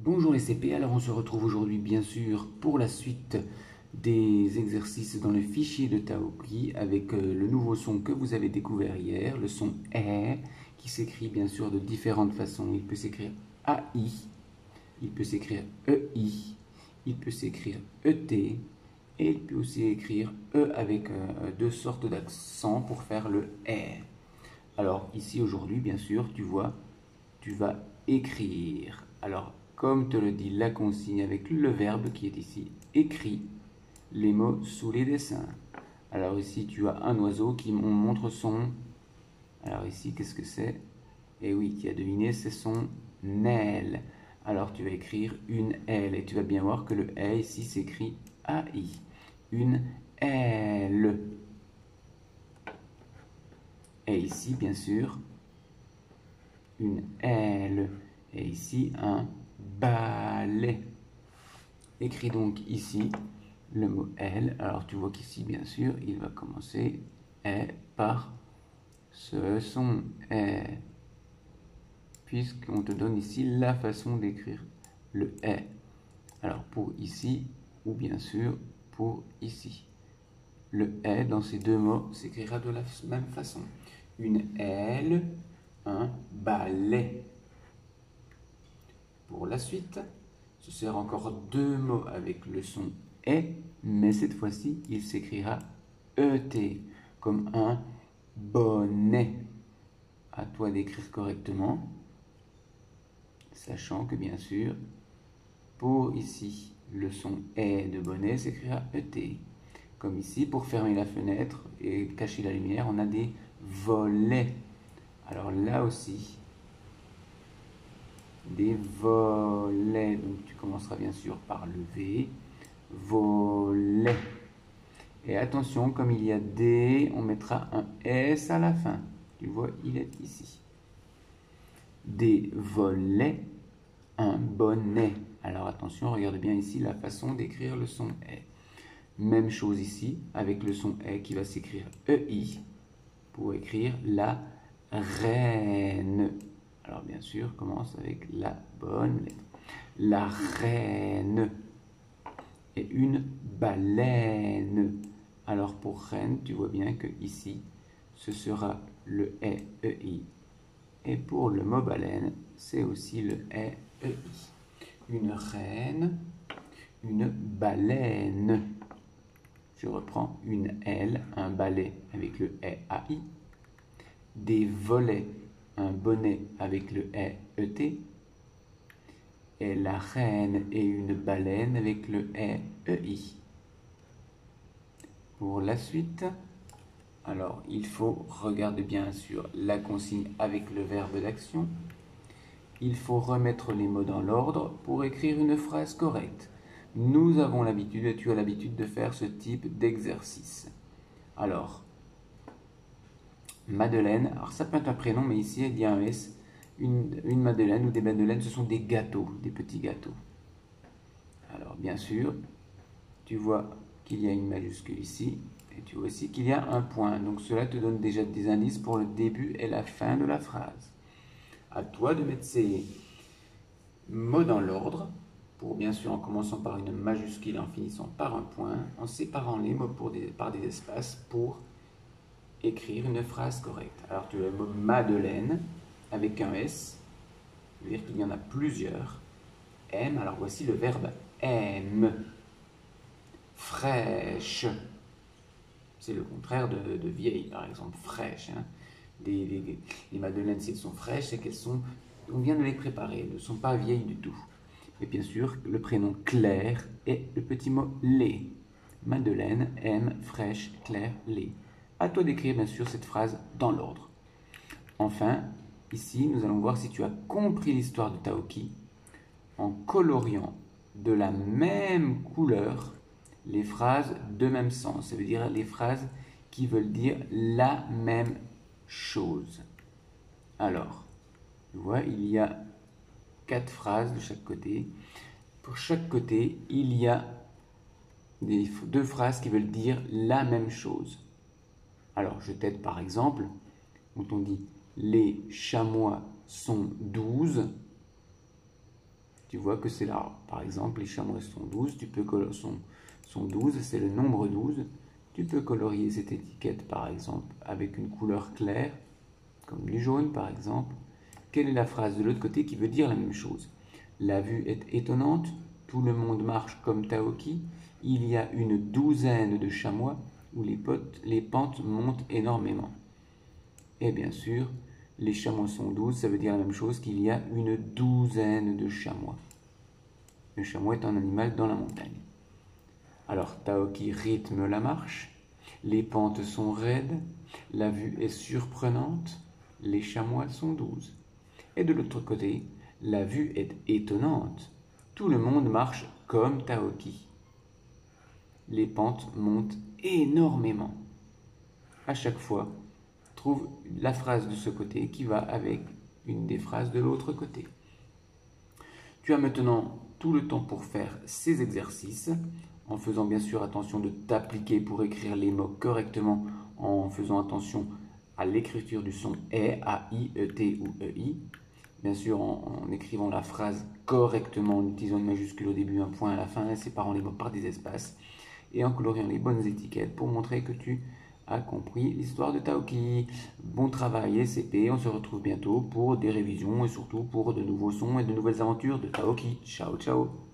Bonjour les CP, alors on se retrouve aujourd'hui bien sûr pour la suite des exercices dans le fichier de Taoki avec le nouveau son que vous avez découvert hier, le son E, qui s'écrit bien sûr de différentes façons. Il peut s'écrire AI, il peut s'écrire EI, il peut s'écrire ET et il peut aussi écrire E avec deux sortes d'accents pour faire le R. Alors ici aujourd'hui bien sûr tu vois, tu vas écrire. Alors comme te le dit la consigne avec le verbe qui est ici, écrit les mots sous les dessins. Alors ici, tu as un oiseau qui montre son... Alors ici, qu'est-ce que c'est? Eh oui, tu as deviné, c'est son aile. Alors tu vas écrire une aile et tu vas bien voir que le E ici s'écrit AI. Une aile. Et ici, bien sûr, une aile. Et ici, un balai. Écris donc ici le mot elle. Alors tu vois qu'ici, bien sûr, il va commencer par ce son est, puisqu'on te donne ici la façon d'écrire le est. Alors pour ici, ou bien sûr pour ici. Le est dans ces deux mots s'écrira de la même façon. Une aile, un balai. Pour la suite, ce sera encore deux mots avec le son est, mais cette fois-ci, il s'écrira ET, comme un bonnet. À toi d'écrire correctement, sachant que bien sûr, pour ici, le son est de bonnet s'écrira ET. Comme ici, pour fermer la fenêtre et cacher la lumière, on a des volets. Alors là aussi, des volets. Donc tu commenceras bien sûr par le V, volet. Et attention, comme il y a des, on mettra un S à la fin. Tu vois, il est ici. Des volets, un bonnet. Alors attention, regarde bien ici la façon d'écrire le son E. Même chose ici, avec le son E qui va s'écrire EI, pour écrire la reine. Alors bien sûr, commence avec la bonne lettre. La reine. Et une baleine. Alors pour reine, tu vois bien que ici, ce sera le E, EI. Et pour le mot baleine, c'est aussi le E, EI. Une reine, une baleine. Je reprends une L, un balai avec le E, AI. Des volets, un bonnet avec le E, ET. Et la reine et une baleine avec le E, EI. Pour la suite, alors il faut regarder bien sûr la consigne avec le verbe d'action. Il faut remettre les mots dans l'ordre pour écrire une phrase correcte. Nous avons l'habitude, et tu as l'habitude de faire ce type d'exercice. Alors, Madeleine, alors ça peut être un prénom, mais ici il y a un S. Une Madeleine ou des Madeleines, ce sont des gâteaux, des petits gâteaux. Alors bien sûr, tu vois qu'il y a une majuscule ici, et tu vois aussi qu'il y a un point. Donc cela te donne déjà des indices pour le début et la fin de la phrase. À toi de mettre ces mots dans l'ordre, pour bien sûr en commençant par une majuscule et en finissant par un point, en séparant les mots par des espaces pour écrire une phrase correcte. Alors tu as le mot Madeleine avec un S, ça veut dire qu'il y en a plusieurs. M, alors voici le verbe aime. Fraîche, c'est le contraire de vieille, par exemple, fraîche. Hein. Les madeleines, si elles sont fraîches, c'est qu'elles sont, on vient de les préparer, elles ne sont pas vieilles du tout. Et bien sûr, le prénom Claire et le petit mot lait. Madeleine aime fraîche, Claire, lait. À toi d'écrire bien sûr cette phrase dans l'ordre. Enfin, ici, nous allons voir si tu as compris l'histoire de Taoki en coloriant de la même couleur les phrases de même sens. Ça veut dire les phrases qui veulent dire la même chose. Alors, tu vois, il y a 4 phrases de chaque côté. Pour chaque côté, il y a deux phrases qui veulent dire la même chose. Alors, je t'aide par exemple, quand on dit les chamois sont 12, Tu vois que c'est là. Par exemple, les chamois sont 12. Sont 12, c'est le nombre 12. Tu peux colorier cette étiquette, par exemple, avec une couleur claire, comme du jaune, par exemple. Quelle est la phrase de l'autre côté qui veut dire la même chose? La vue est étonnante. Tout le monde marche comme Taoki. Il y a une douzaine de chamois où les pentes montent énormément. Et bien sûr, les chamois sont 12, ça veut dire la même chose qu'il y a une douzaine de chamois. Le chamois est un animal dans la montagne. Alors, Taoki rythme la marche. Les pentes sont raides. La vue est surprenante. Les chamois sont 12. Et de l'autre côté, la vue est étonnante. Tout le monde marche comme Taoki. Les pentes montent énormément. À chaque fois, trouve la phrase de ce côté qui va avec une des phrases de l'autre côté. Tu as maintenant tout le temps pour faire ces exercices, en faisant bien sûr attention de t'appliquer pour écrire les mots correctement, en faisant attention à l'écriture du son E, A-I-E-T ou E-I. Bien sûr, en écrivant la phrase correctement, en utilisant une majuscule au début, un point à la fin, et séparant les mots par des espaces, et en coloriant les bonnes étiquettes pour montrer que tu as compris l'histoire de Taoki. Bon travail SCP, on se retrouve bientôt pour des révisions et surtout pour de nouveaux sons et de nouvelles aventures de Taoki. Ciao ciao.